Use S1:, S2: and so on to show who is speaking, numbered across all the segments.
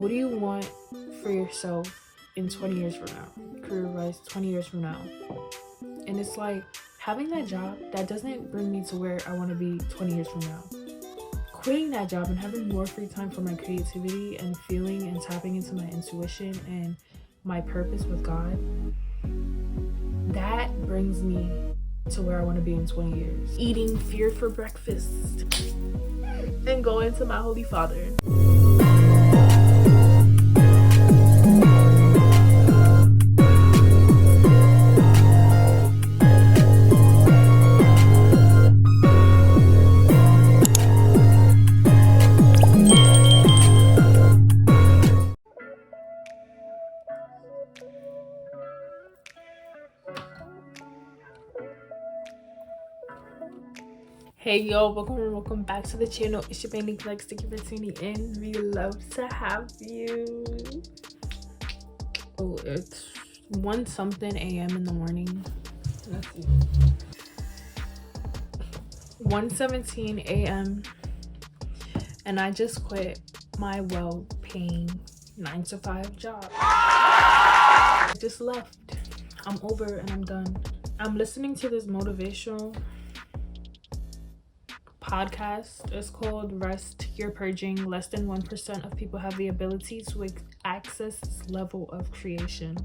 S1: What do you want for yourself in 20 years from now? Career-wise, 20 years from now. And it's like, having that job, that doesn't bring me to where I want to be 20 years from now. Quitting that job and having more free time for my creativity and feeling and tapping into my intuition and my purpose with God, that brings me to where I want to be in 20 years. Eating fear for breakfast and going to my Holy Father. Hey yo, welcome back to the channel. It's your baby Flex. Thank you for tuning in. We love to have you. Oh, it's 1 something a.m. in the morning. Let's see. 1:17 a.m. and I just quit my well-paying 9-to-5 job. I just left. I'm over and I'm done. I'm listening to this motivational podcast. It's called Rest, You're Purging. Less than 1% of people have the ability to access this level of creation.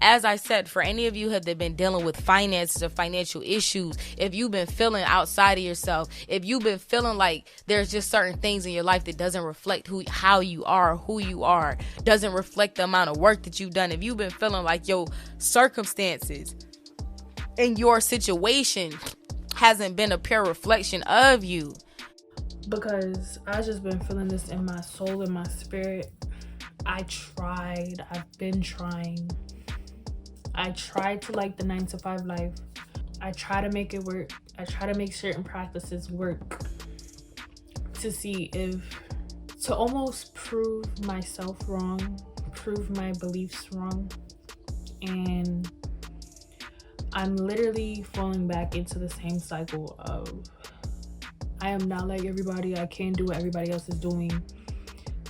S2: As I said, for any of you that have been dealing with finances or financial issues, if you've been feeling outside of yourself, if you've been feeling like there's just certain things in your life that doesn't reflect how you are, who you are, doesn't reflect the amount of work that you've done, if you've been feeling like your circumstances and your situation hasn't been a pure reflection of you.
S1: Because I've just been feeling this in my soul and my spirit. I've been trying. I tried to like the 9-to-5 life. I try to make it work. I try to make certain practices work to almost prove myself wrong, prove my beliefs wrong. And I'm literally falling back into the same cycle of, I am not like everybody. I can't do what everybody else is doing.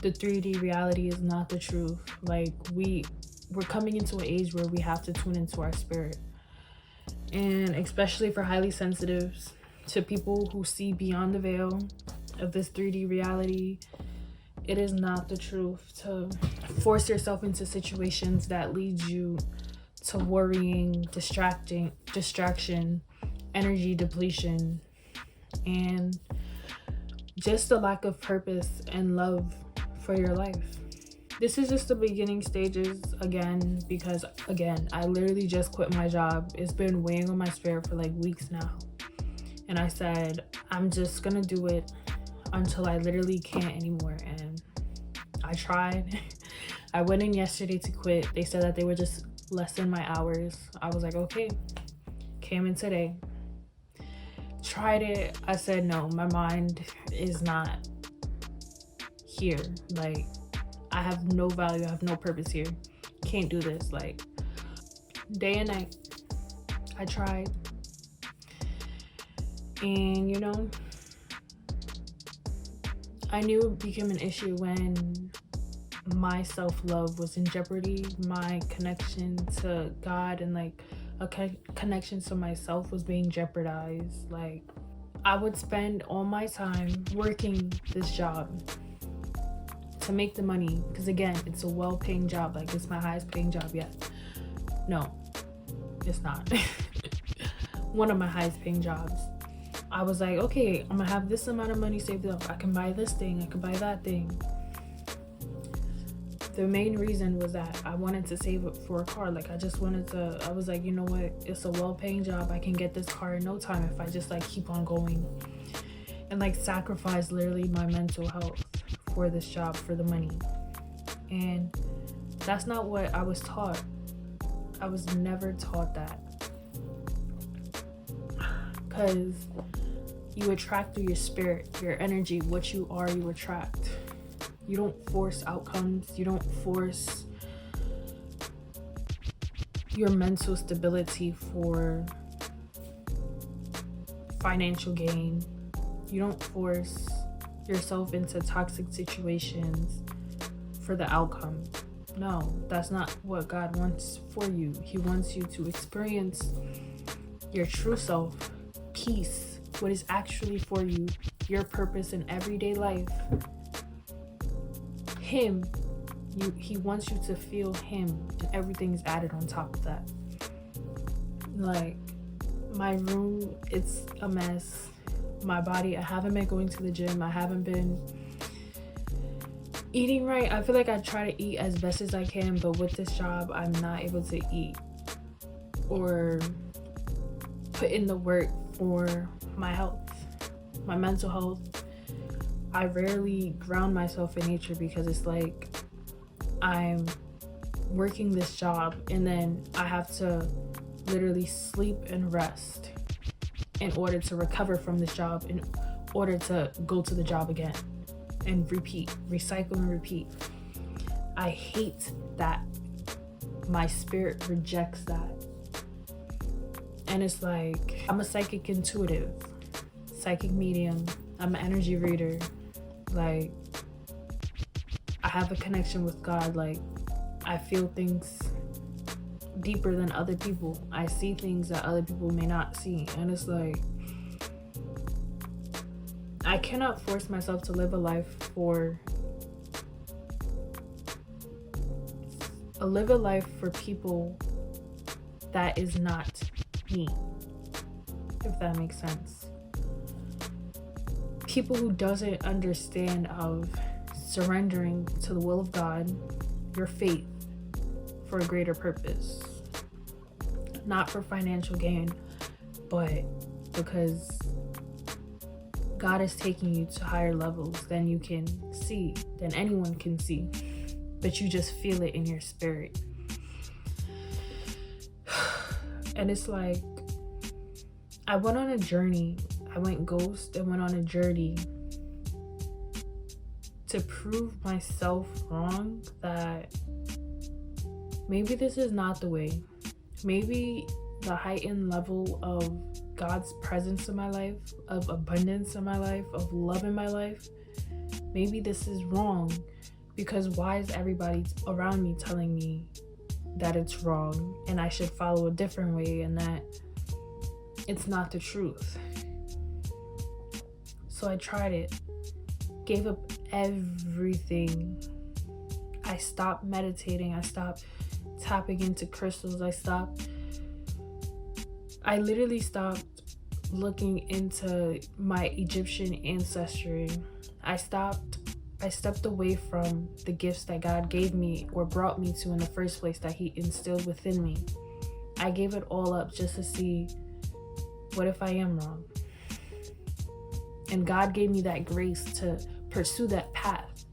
S1: The 3D reality is not the truth. Like, we're coming into an age where we have to tune into our spirit. And especially for highly sensitives, to people who see beyond the veil of this 3D reality, it is not the truth to force yourself into situations that lead you to worrying, distraction, energy depletion, and just a lack of purpose and love for your life. This is just the beginning stages again, because I literally just quit my job. It's been weighing on my spirit for like weeks now. And I said, I'm just gonna do it until I literally can't anymore. And I tried. I went in yesterday to quit. They said that they were just lessen my hours. I was like, okay. Came in today. Tried it. I said, no, my mind is not here. Like, I have no value. I have no purpose here. Can't do this. Like, day and night. I tried. And, I knew it became an issue when my self-love was in jeopardy. My connection to God and like a connection to myself was being jeopardized. Like, I would spend all my time working this job to make the money, because again, it's a well-paying job. Like, it's my highest paying job yet. No, it's not. One of my highest paying jobs. I was like, okay, I'm gonna have this amount of money saved up. I can buy this thing, I can buy that thing. The main reason was that I wanted to save up for a car. Like, I was like, you know what? It's a well-paying job. I can get this car in no time if I just like keep on going and like sacrifice literally my mental health for this job, for the money. And that's not what I was taught. I was never taught that. Because you attract through your spirit, your energy, what you are, you attract. You don't force outcomes. You don't force your mental stability for financial gain. You don't force yourself into toxic situations for the outcome. No, that's not what God wants for you. He wants you to experience your true self, peace, what is actually for you, your purpose in everyday life. Him, he wants you to feel him, and everything's added on top of that. Like, my room, it's a mess. My body, I haven't been going to the gym. I haven't been eating right. I feel like I try to eat as best as I can, but with this job, I'm not able to eat or put in the work for my health, my mental health. I rarely ground myself in nature because it's like I'm working this job and then I have to literally sleep and rest in order to recover from this job, in order to go to the job again and repeat, recycle and repeat. I hate that. My spirit rejects that. And it's like, I'm a psychic intuitive, psychic medium. I'm an energy reader. Like, I have a connection with God. Like, I feel things deeper than other people. I see things that other people may not see. And it's like, I cannot force myself to live a life for people that is not me, if that makes sense. People who doesn't understand of surrendering to the will of God, your faith, for a greater purpose, not for financial gain, but because God is taking you to higher levels than you can see, than anyone can see, but you just feel it in your spirit. And it's like, I went on a journey. I went ghost and went on a journey to prove myself wrong, that maybe this is not the way. Maybe the heightened level of God's presence in my life, of abundance in my life, of love in my life, maybe this is wrong, because why is everybody around me telling me that it's wrong and I should follow a different way and that it's not the truth? So I tried it, gave up everything. I stopped meditating. I stopped tapping into crystals. I literally stopped looking into my Egyptian ancestry. I stepped away from the gifts that God gave me or brought me to in the first place, that he instilled within me. I gave it all up just to see, what if I am wrong? And God gave me that grace to pursue that path.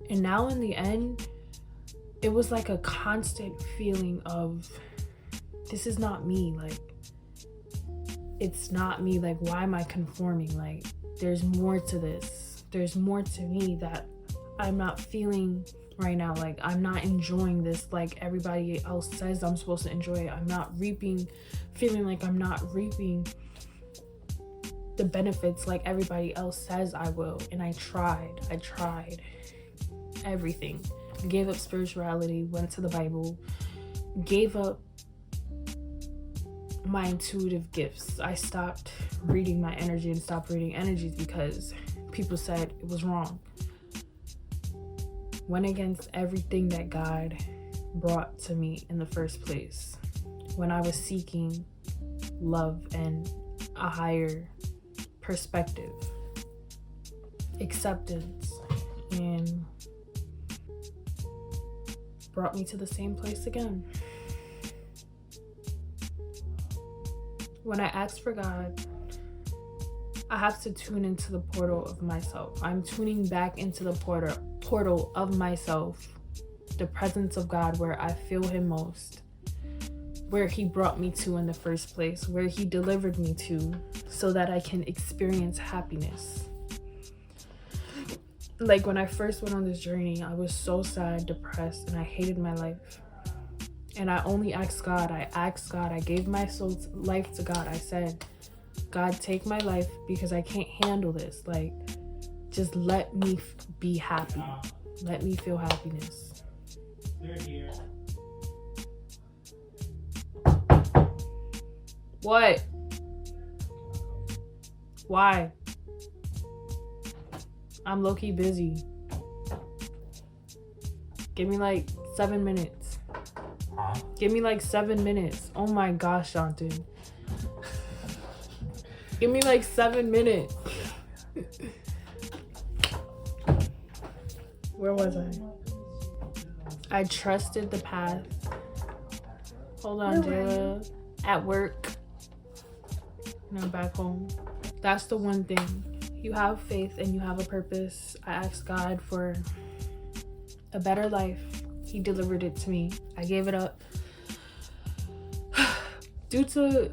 S1: And now in the end, it was like a constant feeling of, this is not me. Like, it's not me. Like, why am I conforming? Like, there's more to this. There's more to me that I'm not feeling right now. Like, I'm not enjoying this like everybody else says I'm supposed to enjoy it. I'm not feeling like I'm not reaping the benefits like everybody else says I will. And I tried everything. I gave up spirituality, went to the Bible, gave up my intuitive gifts. I stopped reading my energy and stopped reading energies because people said it was wrong. Went against everything that God brought to me in the first place when I was seeking love and a higher perspective, acceptance, and brought me to the same place again. When I ask for God, I have to tune into the portal of myself. I'm tuning back into the portal of myself, the presence of God, where I feel him most, where he brought me to in the first place, where he delivered me to, so that I can experience happiness. Like, when I first went on this journey, I was so sad, depressed, and I hated my life. And I only asked God. I gave my life to God. I said, God, take my life because I can't handle this. Like, just let me be happy. Let me feel happiness. What? Why? I'm low-key busy. Give me like 7 minutes. Give me like 7 minutes. Oh my gosh, Shanton. Give me like 7 minutes. Where was I? I trusted the path. Hold on, Jayla. At work. Now back home. That's the one thing. You have faith and you have a purpose. I asked God for a better life. He delivered it to me. I gave it up. Due to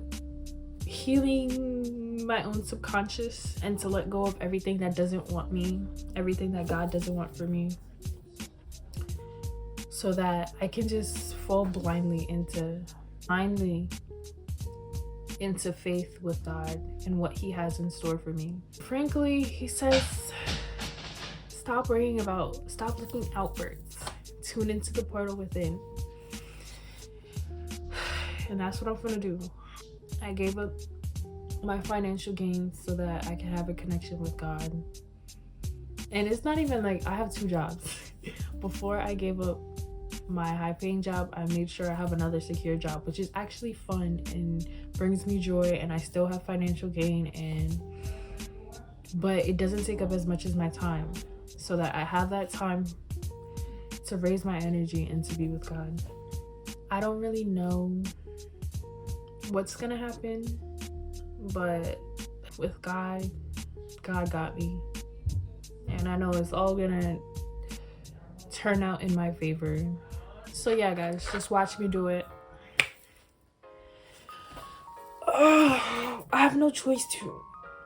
S1: healing my own subconscious and to let go of everything that doesn't want me, everything that God doesn't want for me, so that I can just fall blindly into faith with God and what he has in store for me. Frankly, he says, stop looking outwards, tune into the portal within. And that's what I'm gonna do. I gave up my financial gains so that I can have a connection with God. And it's not even like I have 2 jobs. Before I gave up my high-paying job, I made sure I have another secure job, which is actually fun and brings me joy, and I still have financial gain, but it doesn't take up as much as my time, so that I have that time to raise my energy and to be with God. I don't really know what's gonna happen, but with God got me, and I know it's all gonna turn out in my favor. So yeah, guys, just watch me do it. I have no choice to.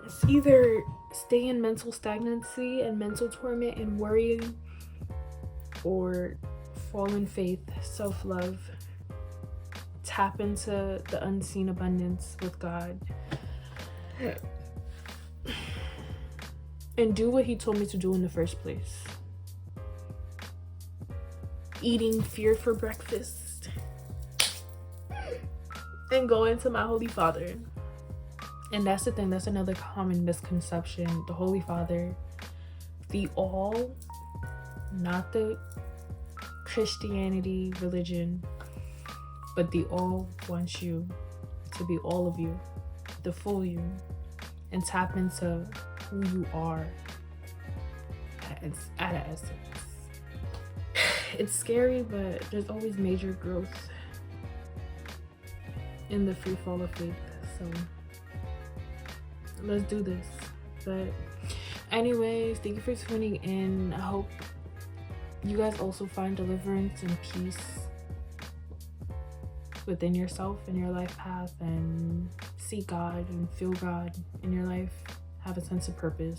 S1: It's either stay in mental stagnancy and mental torment and worrying, or fall in faith, self-love, tap into the unseen abundance with God, and do what he told me to do in the first place. Eating fear for breakfast and going to my Holy Father. And that's the thing, that's another common misconception. The Holy Father, the all, not the Christianity religion, but the all wants you to be all of you, the full you, and tap into who you are at an essence. It's scary, but there's always major growth in the free fall of faith. So let's do this. But anyways, thank you for tuning in. I hope you guys also find deliverance and peace within yourself and your life path, and see God and feel God in your life. Have a sense of purpose.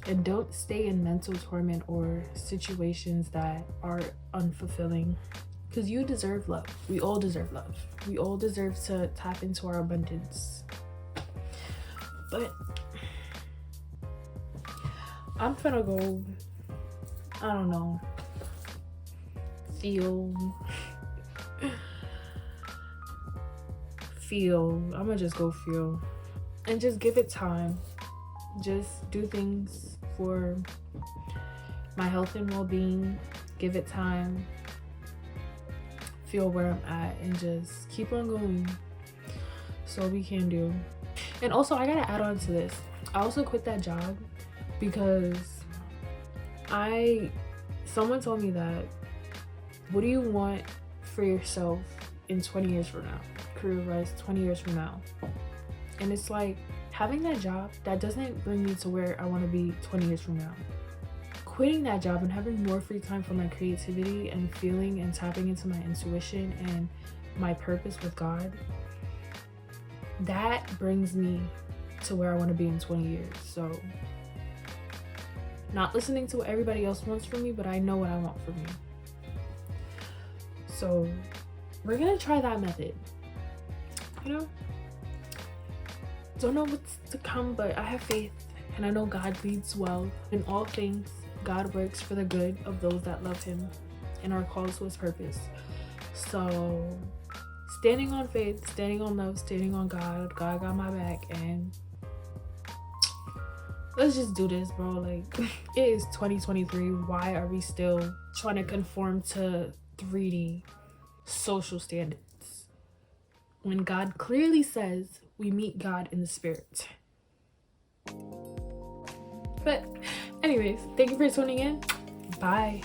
S1: And don't stay in mental torment or situations that are unfulfilling, because you deserve love. We all deserve love. We all deserve to tap into our abundance. But I'm gonna go, I don't know, I'm gonna just go feel and just give it time. Just do things for my health and well-being. Give it time. Feel where I'm at and just keep on going. So we can do. And also, I gotta add on to this. I also quit that job because someone told me that, what do you want for yourself in 20 years from now? Career-wise, 20 years from now. And it's like, having that job, that doesn't bring me to where I want to be 20 years from now. Quitting that job and having more free time for my creativity and feeling and tapping into my intuition and my purpose with God, that brings me to where I want to be in 20 years. So not listening to what everybody else wants from me, but I know what I want from me. So we're gonna try that method. You know, don't know what's to come, but I have faith and I know God leads well in all things. God works for the good of those that love him and are called to his purpose. So standing on faith, standing on love, standing on God. God got my back, and let's just do this, bro. Like, it is 2023. Why are we still trying to conform to 3D social standards when God clearly says we meet God in the spirit? But anyways, thank you for tuning in. Bye.